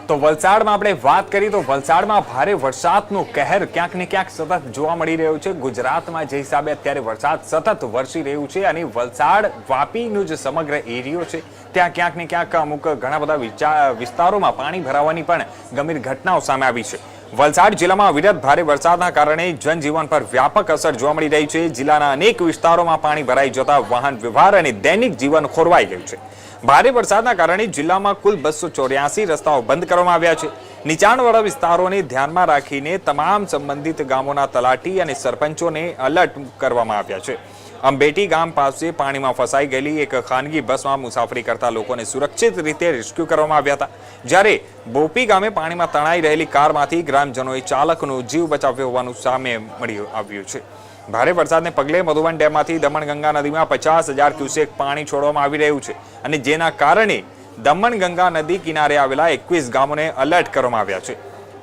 તો વલસાડમાં આપણે વાત કરી તો વલસાડમાં ભારે વરસાદનું કહેર ક્યાંક ને ક્યાંક સતત જોવા મળી રહ્યું છે। ગુજરાતમાં જે હિસાબે અત્યારે વરસાદ સતત વરસી રહ્યું છે અને વલસાડ વાપીનું જે સમગ્ર એરિયો છે ત્યાં ક્યાંક ને ક્યાંક અમુક ઘણા બધા વિસ્તારોમાં પાણી ભરાવાની પણ ગંભીર ઘટનાઓ સામે આવી છે। વલસાડ જિલ્લામાં અવિરત ભારે વરસાદના કારણે જનજીવન પર વ્યાપક અસર જોવા મળી રહી છે। જિલ્લાના અનેક વિસ્તારોમાં પાણી ભરાઈ જતા વાહન વ્યવહાર અને દૈનિક જીવન ખોરવાઈ ગયું છે। ભારે વરસાદના કારણે જિલ્લામાં કુલ 284 રસ્તાઓ બંધ કરવામાં આવ્યા છે। નીચાણવાળા વિસ્તારોને ધ્યાનમાં રાખીને તમામ સંબંધિત ગામોના તલાટી અને સરપંચોને એલર્ટ કરવામાં આવ્યા છે। અંબેટી ગામ પાસે પાણીમાં ફસાઈ ગયેલી એક ખાનગી બસમાં મુસાફરી કરતા લોકોને સુરક્ષિત રીતે રેસ્ક્યુ કરવામાં આવ્યા હતા, જ્યારે બોપી ગામે પાણીમાં તણાઈ રહેલી કારમાંથી ગ્રામજનોએ ચાલકનો જીવ બચાવ્યો હોવાનું સામે મળી આવ્યું છે। ભારે વરસાદને પગલે મધુબન ડેમમાંથી દમણગંગા નદીમાં 50,000 ક્યુસેક પાણી છોડવામાં આવી રહ્યું છે અને જેના કારણે દમણગંગા નદી કિનારે આવેલા 21 ગામોને એલર્ટ કરવામાં આવ્યા છે।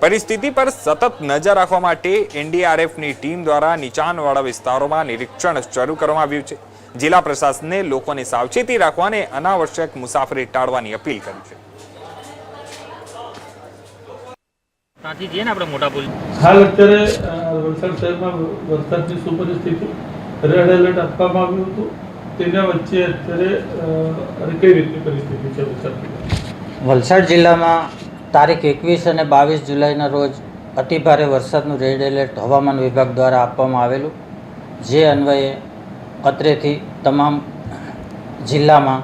પરિસ્થિતિ પર સતત નજર રાખવા માટે એનડીઆરએફની ટીમ દ્વારા નીચાણવાળા વિસ્તારોમાં નિરીક્ષણ શરૂ કરવામાં આવ્યું છે। જિલ્લા પ્રશાસને લોકોને સાવચેતી રાખવા અને અનાવશ્યક મુસાફરી ટાળવાની અપીલ કરી છે। હાલ અત્યારે વલસાડ શહેરમાં વરસાદની શું પરિસ્થિતિ, રેડ એલર્ટ આપવામાં આવ્યું હતું, તેના વચ્ચે અત્યારે કઈ રીતની પરિસ્થિતિ છે વલસાડ જિલ્લામાં તારીખ 21 અને 22 જુલાઈના રોજ અતિભારે વરસાદનું રેડ એલર્ટ હવામાન વિભાગ દ્વારા આપવામાં આવેલું, જે અન્વયે અત્રેથી તમામ જિલ્લામાં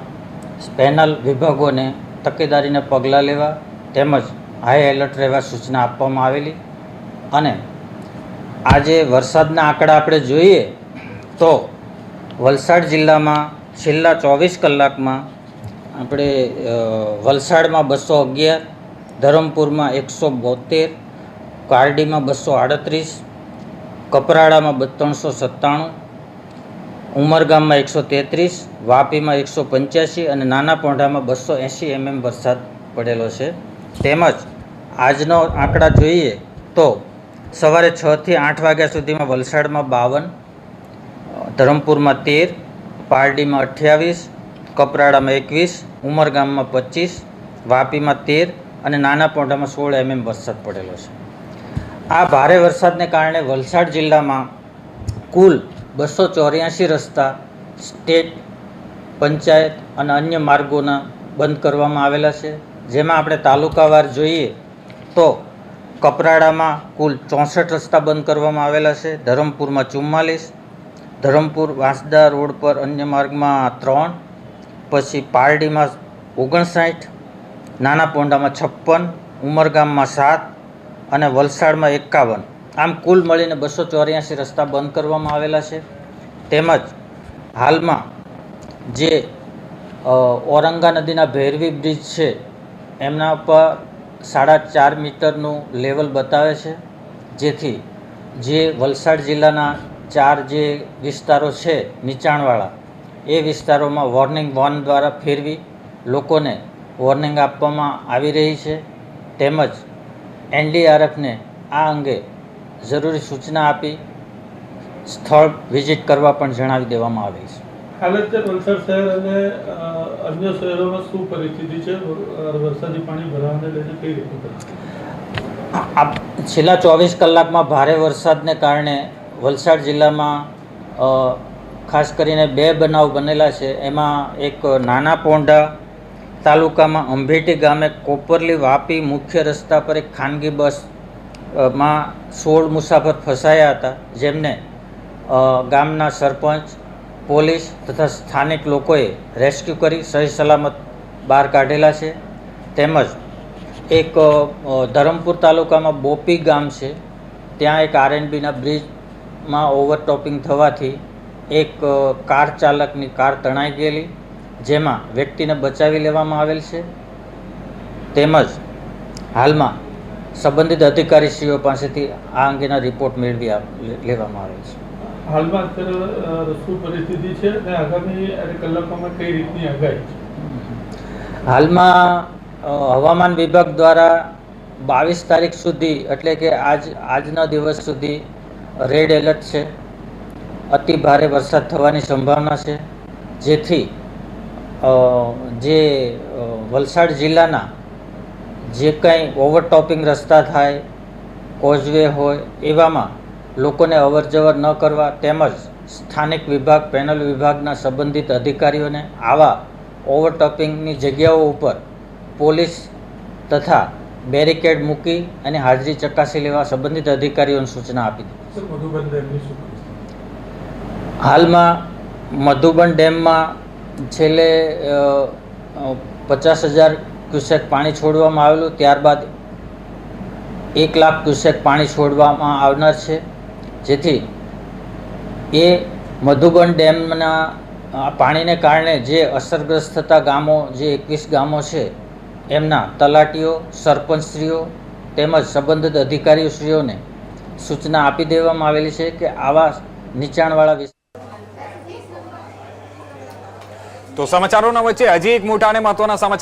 પેનલ વિભાગોને તકેદારીને પગલાં લેવા તેમજ હાઈ એલર્ટ રહેવા સૂચના આપવામાં આવેલી। અને આજે વરસાદના આંકડા આપણે જોઈએ તો વલસાડ જિલ્લામાં છેલ્લા 24 કલાકમાં આપણે વલસાડમાં 211, ધરમપુરમાં 172, કારડીમાં 238, કપરાડામાં 397, ઉમરગામમાં 133, વાપીમાં 185 અને નાના પોંઢામાં 280 mm વરસાદ પડેલો છે। તેમજ આજનો આંકડા જોઈએ તો સવારે 6 થી 8 વાગ્યા સુધીમાં વલસાડમાં 52, ધરમપુરમાં 13, પારડીમાં 28, કપરાડામાં 21, ઉમરગામમાં 25, વાપીમાં 13 અને નાના પોંઢામાં 16 mm વરસાદ પડેલો છે। આ ભારે વરસાદને કારણે વલસાડ જિલ્લામાં કુલ 284 રસ્તા સ્ટેટ, પંચાયત અને અન્ય માર્ગોના બંધ કરવામાં આવેલા છે, જેમાં આપણે તાલુકાવાર જોઈએ તો કપરાડામાં કુલ 64 રસ્તા બંધ કરવામાં આવેલા છે, ધરમપુરમાં 44, ધરમપુર વાંસદા રોડ પર અન્ય માર્ગમાં 3, પછી પારડીમાં 59, નાના પોંઢામાં 56, ઉમરગામમાં 7 અને વલસાડમાં 51, આમ કુલ મળીને 284 રસ્તા બંધ કરવામાં આવેલા છે। તેમજ હાલમાં જે ઔરંગા નદીના ભૈરવી બ્રિજ છે એમના પર 4.5 મીટરનું લેવલ બતાવે છે, જેથી જે વલસાડ જિલ્લાના 4 જે વિસ્તારો છે નીચાણવાળા એ વિસ્તારોમાં વોર્નિંગ વોન દ્વારા ફેરવી લોકોને વોર્નિંગ આપવામાં આવી રહી છે। તેમજ એનડીઆરએફને આ અંગે જરૂરી સૂચના આપી સ્થળ વિઝિટ કરવા પણ જણાવી દેવામાં આવી છે। હાલ અત્યારે વલસાડ શહેર અને અન્ય શહેરોમાં શું પરિસ્થિતિ છે, વરસાદી પાણી ભરાવાને લઈને કઈ રીતે? છેલ્લા 24 કલાકમાં ભારે વરસાદને કારણે વલસાડ જિલ્લામાં ખાસ કરીને 2 બનાવ બનેલા છે। એમાં એક નાના પોંઢા તાલુકામાં અંબેટી ગામે કોપરલી વાપી મુખ્ય રસ્તા પર એક ખાનગી બસમાં 16 મુસાફર ફસાયા હતા, જેમને ગામના સરપંચ, પોલીસ તથા સ્થાનિક લોકોએ રેસ્ક્યુ કરી સહી સલામત બહાર કાઢેલા છે। તેમજ એક ધરમપુર તાલુકામાં બોપી ગામ છે, ત્યાં એક આરએનબીના બ્રિજમાં ઓવરટોપિંગ થવાથી એક કાર ચાલકની કાર તણાઈ ગયેલી, જેમાં વ્યક્તિને બચાવી લેવામાં આવેલ છે। તેમજ હાલમાં સંબંધિત અધિકારીશ્રીઓ પાસેથી આ અંગેના રિપોર્ટ મેળવી લેવામાં આવેલ છે। હાલમાં અત્યારે શું પરિસ્થિતિ છે અને આગામી કલાકોમાં કઈ રીતની આગાહી છે? હાલમાં હવામાન વિભાગ દ્વારા 22 તારીખ સુધી એટલે કે આજના દિવસ સુધી રેડ એલર્ટ છે। અતિ ભારે વરસાદ થવાની સંભાવના છે, જેથી જે વલસાડ જિલ્લાના જે કંઈ ઓવરટોપિંગ રસ્તા થાય, કોઝવે હોય, એવામાં લોકોને અવરજવર ન કરવા તેમજ સ્થાનિક વિભાગ, પેનલ વિભાગના સંબંધિત અધિકારીઓને આવા ઓવરટોપિંગની જગ્યાઓ ઉપર પોલીસ તથા બેરિકેડ મૂકી અને હાજરી ચકાસી લેવા સંબંધિત અધિકારીઓને સૂચના આપી દીધી. સર, મધુબન ડેમની શું પરિસ્થિતિ? હાલમાં મધુબન ડેમમાં છેલ્લે 50,000 ક્યુસેક પાણી છોડવામાં આવેલું, ત્યારબાદ 1 લાખ ક્યુસેક પાણી છોડવામાં આવનાર છે, જેથી એ મધુબન ડેમના પાણીને કારણે જે અસરગ્રસ્ત થતા ગામો, જે 21 ગામો છે, એમના તલાટીઓ, સરપંચશ્રીઓ તેમજ સંબંધિત અધિકારીશ્રીઓને સૂચના આપી દેવામાં આવેલી છે કે આવા નીચાણવાળા તો સમાચારોના વચ્ચે હજી એક મોટા અને મહત્વના સમાચાર